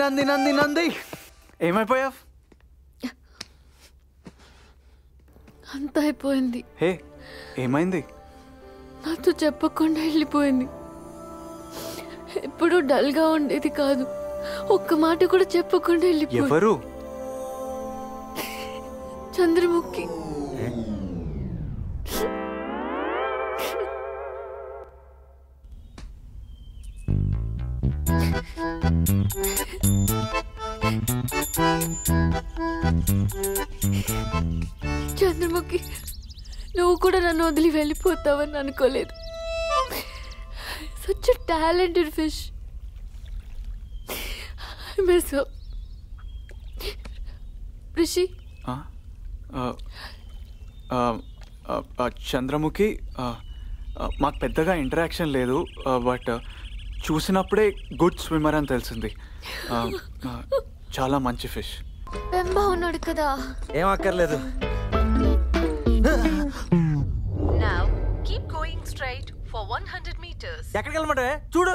నంది నంది నంది ఏమైపోయావు? అంత అయిపోయింది. హే ఏమైంది? నాతో చెప్పకుండా వెళ్ళిపోయింది. ఎప్పుడు డల్గా ఉండేది కాదు, ఒక్క మాట కూడా చెప్పకుండా వెళ్ళిపోయింది. ఎవరు? చంద్రముఖి. చంద్రముఖి, నువ్వు కూడా నన్ను వదిలి వెళ్ళిపోతావని అనుకోలేదు. Such talented fish. Miss Rishi. Chandramukhi, మాకు పెద్దగా ఇంటరాక్షన్ లేదు, బట్ చూసినప్పుడే గుడ్ స్విమ్మర్ అని తెలిసింది. చాలా మంచి ఫిష్. పెంబా ఉన్నాడు కదా. ఏం అక్కర్లేదు. Now keep going straight for 100 meters. ఎక్కడికి వెళ్ళమంటే చూడు.